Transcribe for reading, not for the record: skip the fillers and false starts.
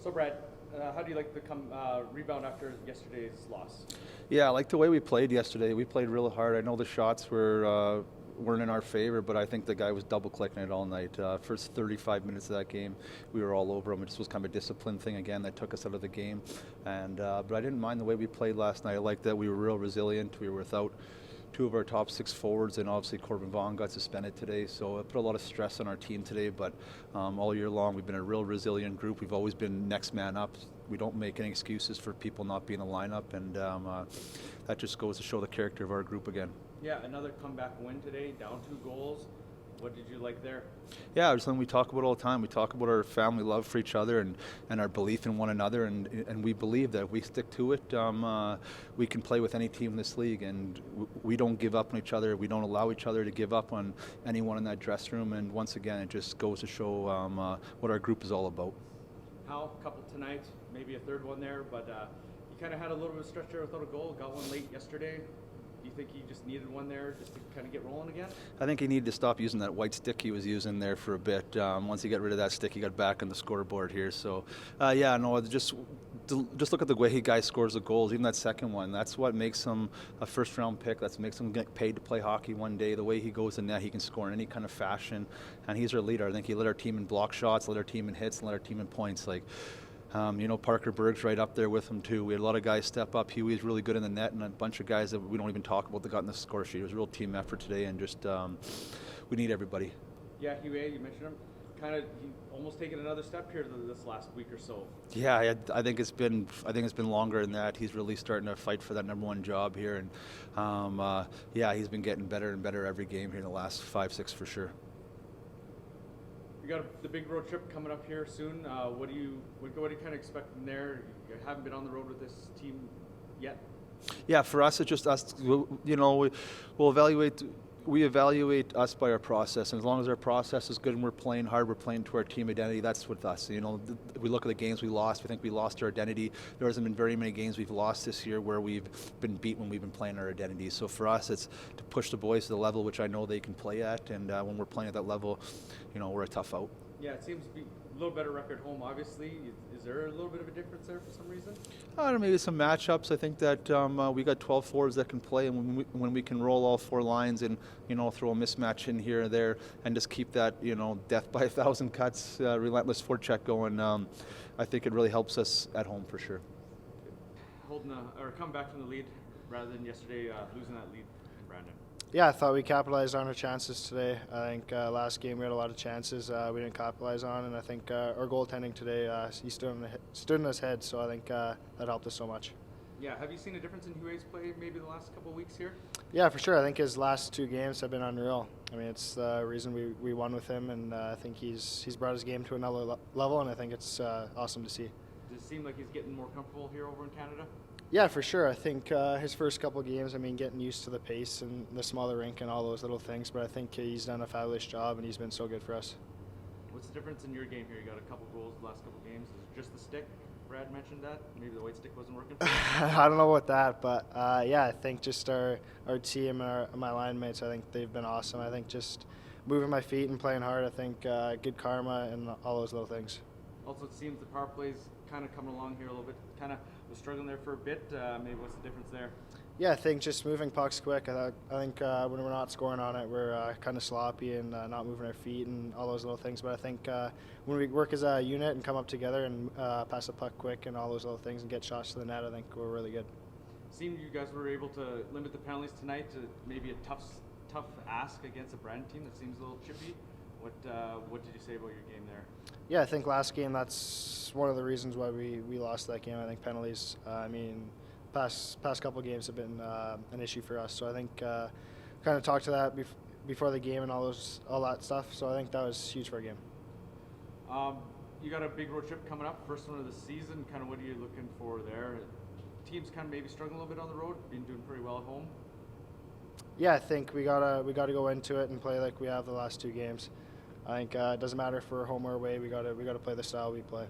So Brad, how do you like the rebound after yesterday's loss? Yeah, I like the way we played yesterday. We played really hard. I know the shots weren't in our favor, but I think the guy was double clicking it all night. First 35 minutes of that game, we were all over him. It just was kind of a discipline thing again that took us out of the game. But I didn't mind the way we played last night. I liked that we were real resilient. We were without two of our top six forwards, and obviously Corbin Vaughn got suspended today, so it put a lot of stress on our team today. But all year long, we've been a real resilient group. We've always been next man up. We don't make any excuses for people not being in the lineup, and that just goes to show the character of our group again. Yeah, another comeback win today, down 2 goals. What did you like there? Yeah, it's something we talk about all the time. We talk about our family love for each other and our belief in one another, and we believe that if we stick to it, we can play with any team in this league, and we don't give up on each other. We don't allow each other to give up on anyone in that dressing room, and once again, it just goes to show what our group is all about. Howe, couple tonight, maybe a third one there, but you kind of had a little bit of stretch there without a goal, got one late yesterday. Do you think he just needed one there just to kind of get rolling again? I think he needed to stop using that white stick he was using there for a bit. Once he got rid of that stick, he got back on the scoreboard here. So, just look at the way he guy scores the goals, even that second one. That's what makes him a first-round pick. That makes him get paid to play hockey one day. The way he goes in net, he can score in any kind of fashion, and he's our leader. I think he led our team in block shots, led our team in hits, and led our team in points. Parker Berg's right up there with him too. We had a lot of guys step up. Huey's really good in the net, and a bunch of guys that we don't even talk about that got in the score sheet. It was a real team effort today, and just we need everybody. Yeah, Huey, you mentioned him. He almost taken another step here this last week or so. Yeah, I think it's been longer than that. He's really starting to fight for that number one job here, and he's been getting better and better every game here in the last 5-6 for sure. You got the big road trip coming up here soon. What do you kind of expect from there? You haven't been on the road with this team yet. Yeah, for us, it's just us. We evaluate us by our process, and as long as our process is good and we're playing hard, we're playing to our team identity. That's with us. We look at the games we lost. We think we lost our identity. There hasn't been very many games we've lost this year where we've been beat when we've been playing our identity. So for us, it's to push the boys to the level which I know they can play at, and when we're playing at that level, we're a tough out. Yeah, it seems to be a little better record home, obviously. Is there a little bit of a difference there for some reason? I don't know, maybe some matchups. I think that we got 12 forwards that can play, and when we can roll all 4 lines and throw a mismatch in here or there and just keep that death by 1,000 cuts, relentless forecheck going, I think it really helps us at home for sure. Come back from the lead rather than yesterday losing that lead, Brandon. Yeah, I thought we capitalized on our chances today. I think last game we had a lot of chances we didn't capitalize on, and I think our goaltending today, he stood in his head, so I think that helped us so much. Yeah, have you seen a difference in Huey's play maybe the last couple of weeks here? Yeah, for sure. I think his last 2 games have been unreal. I mean, it's the reason we won with him, and I think he's brought his game to another level, and I think it's awesome to see. Does it seem like he's getting more comfortable here over in Canada? Yeah, for sure. I think his first couple of games, getting used to the pace and the smaller rink and all those little things, but I think he's done a fabulous job, and he's been so good for us. What's the difference in your game here? You got a couple goals the last couple of games. Is it just the stick? Brad mentioned that. Maybe the white stick wasn't working for you? I don't know about that, but I think just our team and my line mates, I think they've been awesome. I think just moving my feet and playing hard, I think good karma and all those little things. Also, it seems the power play's kind of coming along here a little bit. Kind of was struggling there for a bit. Maybe what's the difference there? Yeah, I think just moving pucks quick. I think when we're not scoring on it, we're kind of sloppy and not moving our feet and all those little things. But I think when we work as a unit and come up together and pass the puck quick and all those little things and get shots to the net, I think we're really good. Seemed you guys were able to limit the penalties tonight to maybe a tough ask against a Brandon team that seems a little chippy. What did you say about your game there? Yeah, I think last game that's one of the reasons why we lost that game. I think penalties. Past couple of games have been an issue for us. So I think kind of talked to that before the game and all that stuff. So I think that was huge for our game. You got a big road trip coming up, first one of the season. Kind of what are you looking for there? Teams kind of maybe struggling a little bit on the road, been doing pretty well at home. Yeah, I think we gotta go into it and play like we have the last 2 games. I think it doesn't matter if we're home or away. We gotta play the style we play.